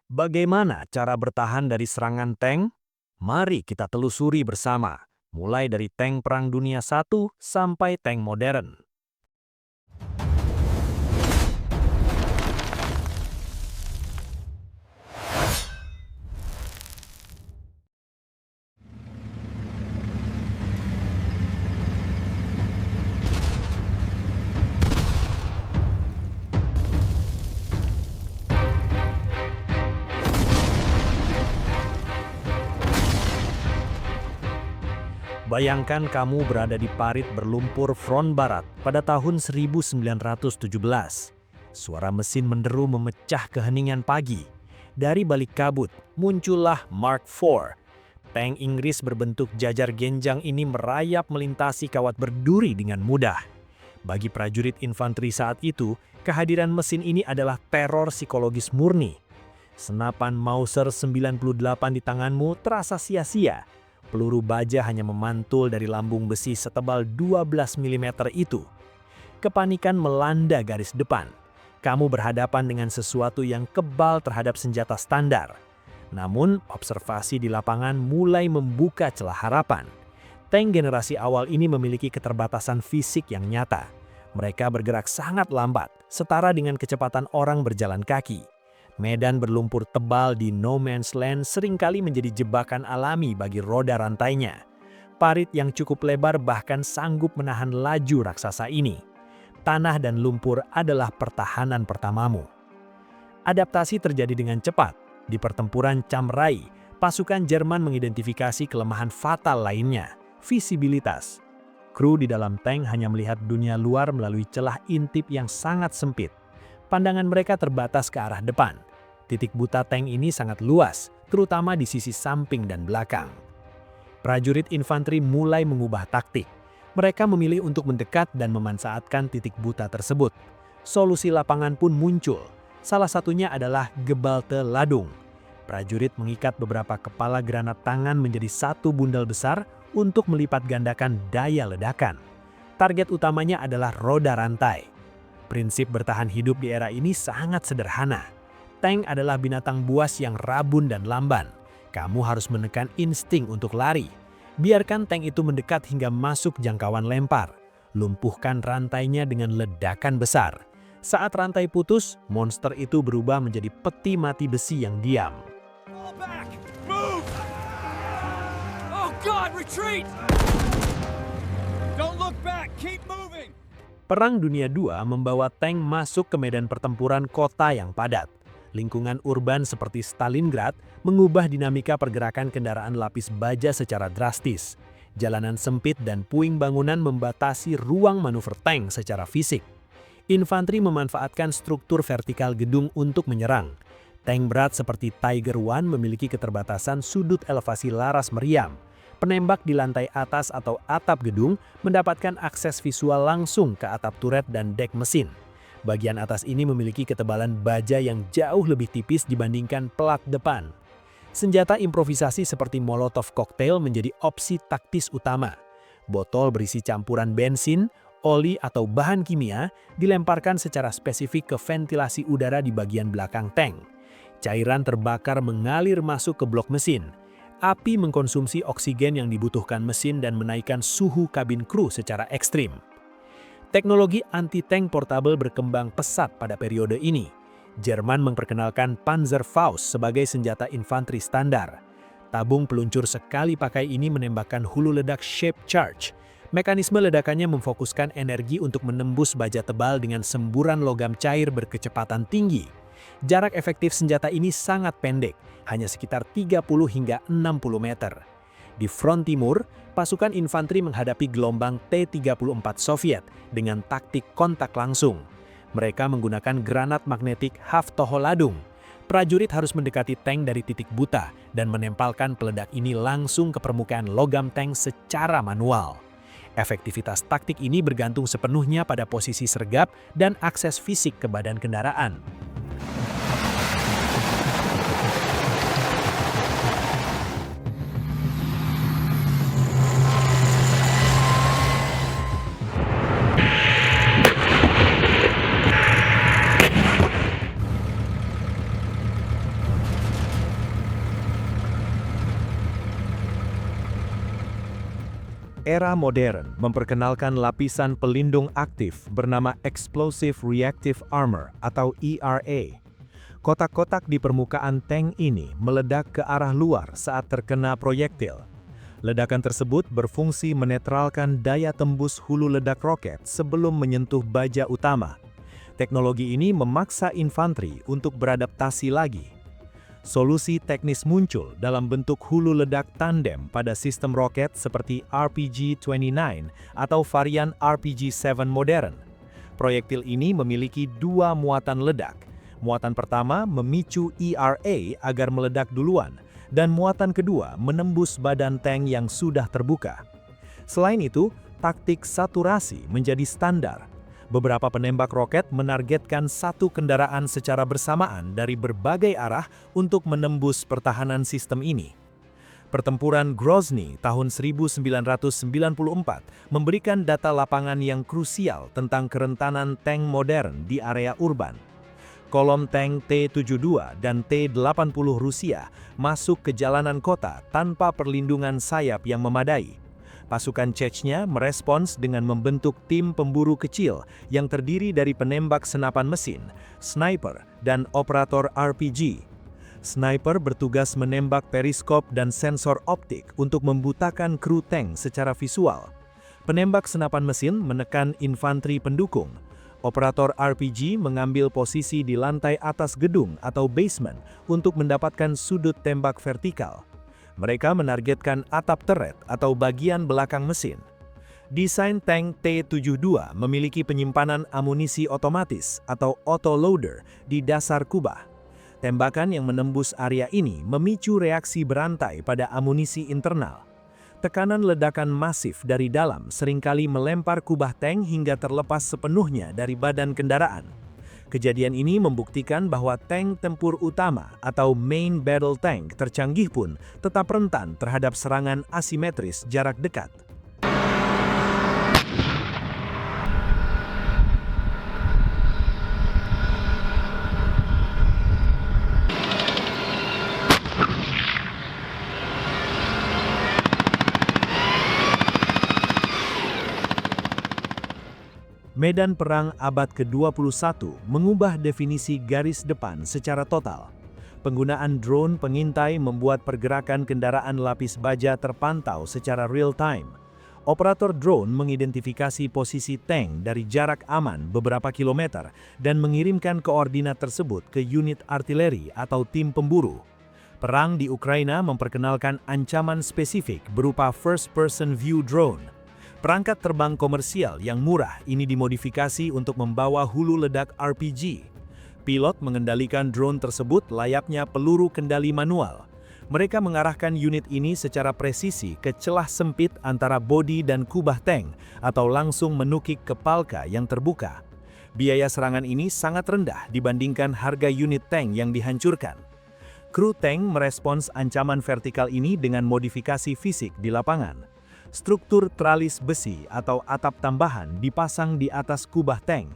Bagaimana cara bertahan dari serangan tank? Mari kita telusuri bersama, mulai dari tank Perang Dunia I sampai tank modern. Bayangkan kamu berada di parit berlumpur front barat pada tahun 1917. Suara mesin menderu memecah keheningan pagi. Dari balik kabut, muncullah Mark IV. Tank Inggris berbentuk jajar genjang ini merayap melintasi kawat berduri dengan mudah. Bagi prajurit infanteri saat itu, kehadiran mesin ini adalah teror psikologis murni. Senapan Mauser 98 di tanganmu terasa sia-sia. Peluru baja hanya memantul dari lambung besi setebal 12 mm itu. Kepanikan melanda garis depan. Kamu berhadapan dengan sesuatu yang kebal terhadap senjata standar. Namun, observasi di lapangan mulai membuka celah harapan. Tank generasi awal ini memiliki keterbatasan fisik yang nyata. Mereka bergerak sangat lambat, setara dengan kecepatan orang berjalan kaki. Medan berlumpur tebal di No Man's Land seringkali menjadi jebakan alami bagi roda rantainya. Parit yang cukup lebar bahkan sanggup menahan laju raksasa ini. Tanah dan lumpur adalah pertahanan pertamamu. Adaptasi terjadi dengan cepat. Di pertempuran Cam Rai, pasukan Jerman mengidentifikasi kelemahan fatal lainnya, visibilitas. Kru di dalam tank hanya melihat dunia luar melalui celah intip yang sangat sempit. Pandangan mereka terbatas ke arah depan. Titik buta tank ini sangat luas, terutama di sisi samping dan belakang. Prajurit infanteri mulai mengubah taktik. Mereka memilih untuk mendekat dan memanfaatkan titik buta tersebut. Solusi lapangan pun muncul. Salah satunya adalah gebalte ladung. Prajurit mengikat beberapa kepala granat tangan menjadi satu bundel besar untuk melipat gandakan daya ledakan. Target utamanya adalah roda rantai. Prinsip bertahan hidup di era ini sangat sederhana. Tank adalah binatang buas yang rabun dan lamban. Kamu harus menekan insting untuk lari. Biarkan tank itu mendekat hingga masuk jangkauan lempar. Lumpuhkan rantainya dengan ledakan besar. Saat rantai putus, monster itu berubah menjadi peti mati besi yang diam. Perang Dunia II membawa tank masuk ke medan pertempuran kota yang padat. Lingkungan urban seperti Stalingrad mengubah dinamika pergerakan kendaraan lapis baja secara drastis. Jalanan sempit dan puing bangunan membatasi ruang manuver tank secara fisik. Infanteri memanfaatkan struktur vertikal gedung untuk menyerang. Tank berat seperti Tiger I memiliki keterbatasan sudut elevasi laras meriam. Penembak di lantai atas atau atap gedung mendapatkan akses visual langsung ke atap turret dan dek mesin. Bagian atas ini memiliki ketebalan baja yang jauh lebih tipis dibandingkan pelat depan. Senjata improvisasi seperti Molotov cocktail menjadi opsi taktis utama. Botol berisi campuran bensin, oli atau bahan kimia dilemparkan secara spesifik ke ventilasi udara di bagian belakang tank. Cairan terbakar mengalir masuk ke blok mesin. Api mengkonsumsi oksigen yang dibutuhkan mesin dan menaikkan suhu kabin kru secara ekstrim. Teknologi anti-tank portabel berkembang pesat pada periode ini. Jerman memperkenalkan Panzerfaust sebagai senjata infanteri standar. Tabung peluncur sekali pakai ini menembakkan hulu ledak shape charge. Mekanisme ledakannya memfokuskan energi untuk menembus baja tebal dengan semburan logam cair berkecepatan tinggi. Jarak efektif senjata ini sangat pendek, hanya sekitar 30 hingga 60 meter. Di front timur, pasukan infanteri menghadapi gelombang T-34 Soviet dengan taktik kontak langsung. Mereka menggunakan granat magnetik Haftoholadung. Prajurit harus mendekati tank dari titik buta dan menempelkan peledak ini langsung ke permukaan logam tank secara manual. Efektivitas taktik ini bergantung sepenuhnya pada posisi sergap dan akses fisik ke badan kendaraan. Era modern memperkenalkan lapisan pelindung aktif bernama Explosive Reactive Armor atau ERA. Kotak-kotak di permukaan tank ini meledak ke arah luar saat terkena proyektil. Ledakan tersebut berfungsi menetralkan daya tembus hulu ledak roket sebelum menyentuh baja utama. Teknologi ini memaksa infanteri untuk beradaptasi lagi. Solusi teknis muncul dalam bentuk hulu ledak tandem pada sistem roket seperti RPG-29 atau varian RPG-7 modern. Proyektil ini memiliki dua muatan ledak. Muatan pertama memicu ERA agar meledak duluan, dan muatan kedua menembus badan tank yang sudah terbuka. Selain itu, taktik saturasi menjadi standar. Beberapa penembak roket menargetkan satu kendaraan secara bersamaan dari berbagai arah untuk menembus pertahanan sistem ini. Pertempuran Grozny tahun 1994 memberikan data lapangan yang krusial tentang kerentanan tank modern di area urban. Kolom tank T-72 dan T-80 Rusia masuk ke jalanan kota tanpa perlindungan sayap yang memadai. Pasukan Chechnya merespons dengan membentuk tim pemburu kecil yang terdiri dari penembak senapan mesin, sniper, dan operator RPG. Sniper bertugas menembak periskop dan sensor optik untuk membutakan kru tank secara visual. Penembak senapan mesin menekan infanteri pendukung. Operator RPG mengambil posisi di lantai atas gedung atau basement untuk mendapatkan sudut tembak vertikal. Mereka menargetkan atap turret atau bagian belakang mesin. Desain tank T-72 memiliki penyimpanan amunisi otomatis atau autoloader di dasar kubah. Tembakan yang menembus area ini memicu reaksi berantai pada amunisi internal. Tekanan ledakan masif dari dalam seringkali melempar kubah tank hingga terlepas sepenuhnya dari badan kendaraan. Kejadian ini membuktikan bahwa tank tempur utama atau main battle tank tercanggih pun tetap rentan terhadap serangan asimetris jarak dekat. Medan perang abad ke-21 mengubah definisi garis depan secara total. Penggunaan drone pengintai membuat pergerakan kendaraan lapis baja terpantau secara real-time. Operator drone mengidentifikasi posisi tank dari jarak aman beberapa kilometer dan mengirimkan koordinat tersebut ke unit artileri atau tim pemburu. Perang di Ukraina memperkenalkan ancaman spesifik berupa first-person view drone. Perangkat terbang komersial yang murah ini dimodifikasi untuk membawa hulu ledak RPG. Pilot mengendalikan drone tersebut layaknya peluru kendali manual. Mereka mengarahkan unit ini secara presisi ke celah sempit antara bodi dan kubah tank atau langsung menukik ke palka yang terbuka. Biaya serangan ini sangat rendah dibandingkan harga unit tank yang dihancurkan. Kru tank merespons ancaman vertikal ini dengan modifikasi fisik di lapangan. Struktur tralis besi atau atap tambahan dipasang di atas kubah tank.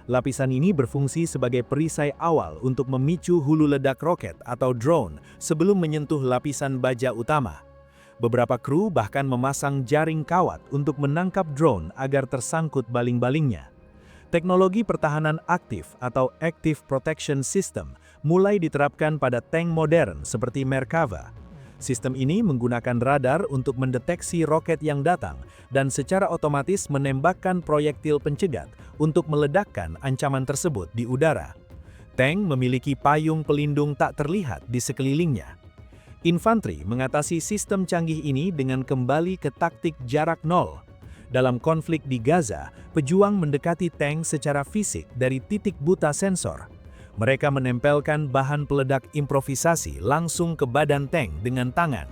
Lapisan ini berfungsi sebagai perisai awal untuk memicu hulu ledak roket atau drone sebelum menyentuh lapisan baja utama. Beberapa kru bahkan memasang jaring kawat untuk menangkap drone agar tersangkut baling-balingnya. Teknologi pertahanan aktif atau Active Protection System mulai diterapkan pada tank modern seperti Merkava. Sistem ini menggunakan radar untuk mendeteksi roket yang datang dan secara otomatis menembakkan proyektil pencegat untuk meledakkan ancaman tersebut di udara. Tank memiliki payung pelindung tak terlihat di sekelilingnya. Infanteri mengatasi sistem canggih ini dengan kembali ke taktik jarak nol. Dalam konflik di Gaza, pejuang mendekati tank secara fisik dari titik buta sensor. Mereka menempelkan bahan peledak improvisasi langsung ke badan tank dengan tangan.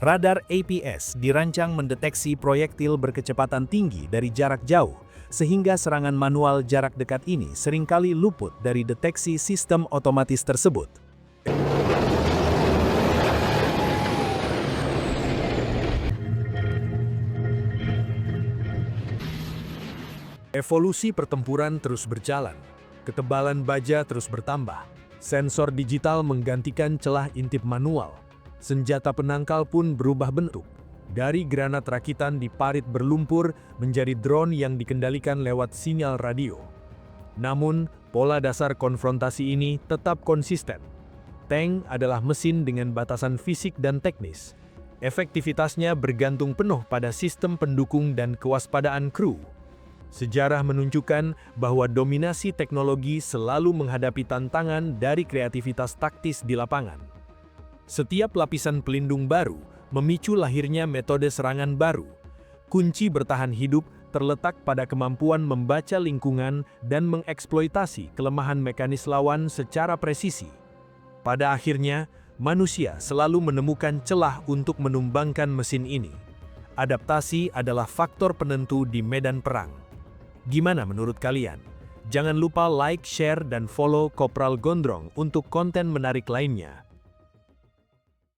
Radar APS dirancang mendeteksi proyektil berkecepatan tinggi dari jarak jauh, sehingga serangan manual jarak dekat ini seringkali luput dari deteksi sistem otomatis tersebut. Evolusi pertempuran terus berjalan. Ketebalan baja terus bertambah. Sensor digital menggantikan celah intip manual. Senjata penangkal pun berubah bentuk. Dari granat rakitan di parit berlumpur menjadi drone yang dikendalikan lewat sinyal radio. Namun, pola dasar konfrontasi ini tetap konsisten. Tank adalah mesin dengan batasan fisik dan teknis. Efektivitasnya bergantung penuh pada sistem pendukung dan kewaspadaan kru. Sejarah menunjukkan bahwa dominasi teknologi selalu menghadapi tantangan dari kreativitas taktis di lapangan. Setiap lapisan pelindung baru memicu lahirnya metode serangan baru. Kunci bertahan hidup terletak pada kemampuan membaca lingkungan dan mengeksploitasi kelemahan mekanis lawan secara presisi. Pada akhirnya, manusia selalu menemukan celah untuk menumbangkan mesin ini. Adaptasi adalah faktor penentu di medan perang. Gimana menurut kalian? Jangan lupa like, share, dan follow Kopral Gondrong untuk konten menarik lainnya.